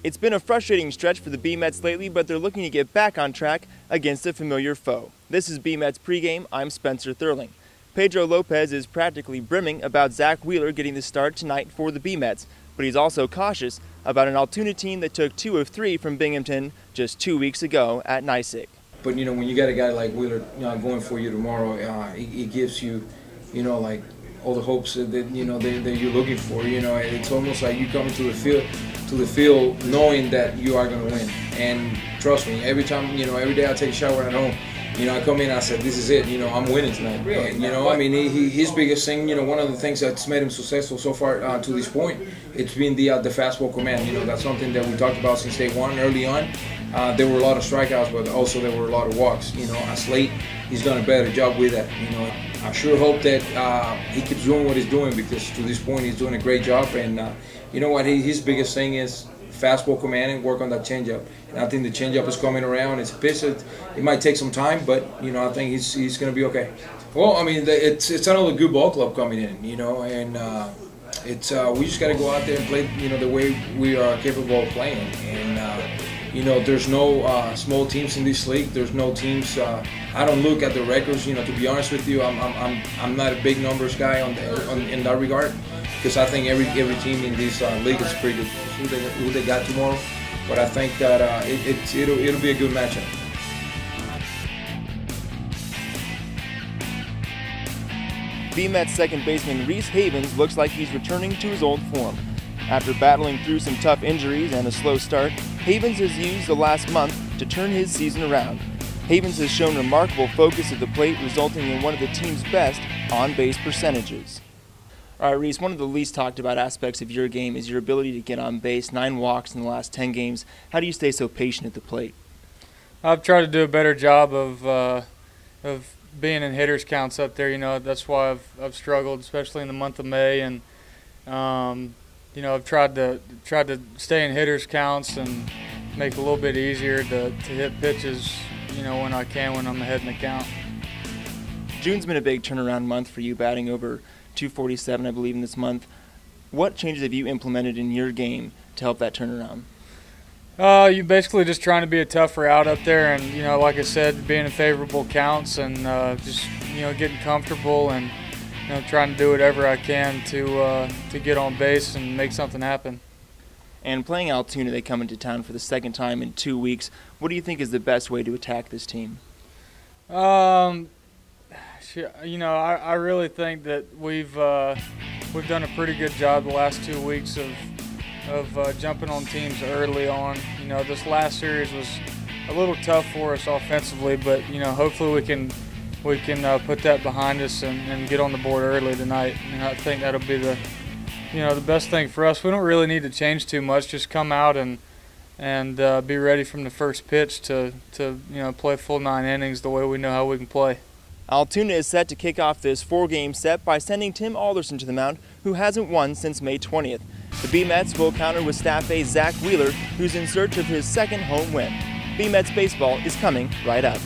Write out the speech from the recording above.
It's been a frustrating stretch for the B-Mets lately, but they're looking to get back on track against a familiar foe. This is B-Mets pregame. I'm Spencer Thurling. Pedro Lopez is practically brimming about Zach Wheeler getting the start tonight for the B-Mets, but he's also cautious about an Altoona team that took 2 of 3 from Binghamton just 2 weeks ago at Nissick. But when you got a guy like Wheeler going for you tomorrow, it gives you, like all the hopes that that you're looking for. It's almost like you coming to the field knowing that you are going to win. And trust me, every time, every day I take a shower at home, I come in and I said, this is it, I'm winning tonight. And, his biggest thing, one of the things that's made him successful so far to this point, it's been the fastball command. That's something that we talked about since day one, early on. There were a lot of strikeouts, but also there were a lot of walks. As late, he's done a better job with that. I sure hope that he keeps doing what he's doing, because to this point he's doing a great job. And you know what? His biggest thing is fastball command and work on that changeup. And I think the changeup is coming around. It's a pitch. It might take some time, but I think he's going to be okay. Well, it's another good ball club coming in, and we just got to go out there and play, the way we are capable of playing. And there's no small teams in this league. There's no teams. I don't look at the records. To be honest with you, I'm not a big numbers guy in that regard, because I think every team in this league is pretty good. Who they got tomorrow, but I think that it'll be a good matchup. B-Mets second baseman Reese looks like he's returning to his old form. After battling through some tough injuries and a slow start, Havens has used the last month to turn his season around. Havens has shown remarkable focus at the plate, resulting in one of the team's best on-base percentages. All right, Reese, one of the least talked about aspects of your game is your ability to get on base. 9 walks in the last 10 games. How do you stay so patient at the plate? I've tried to do a better job of being in hitters counts up there. That's why I've struggled, especially in the month of May. And I've tried to stay in hitters counts and make it a little bit easier to hit pitches, when I can, when I'm ahead in the count. June's been a big turnaround month for you, batting over 247, I believe, in this month. What changes have you implemented in your game to help that turnaround? You basically just trying to be a tougher out up there, and like I said, being in favorable counts, and just getting comfortable, and trying to do whatever I can to get on base and make something happen. And playing Altoona, they come into town for the second time in 2 weeks. What do you think is the best way to attack this team? I really think that we've done a pretty good job the last 2 weeks of jumping on teams early on. This last series was a little tough for us offensively, but hopefully we can put that behind us and get on the board early tonight. I think that'll be the best thing for us. We don't really need to change too much. Just come out and be ready from the first pitch to play full 9 innings the way we know how we can play. Altoona is set to kick off this 4-game set by sending Tim Alderson to the mound, who hasn't won since May 20th. The B-Mets will counter with staff ace Zach Wheeler, who's in search of his second home win. B-Mets baseball is coming right up.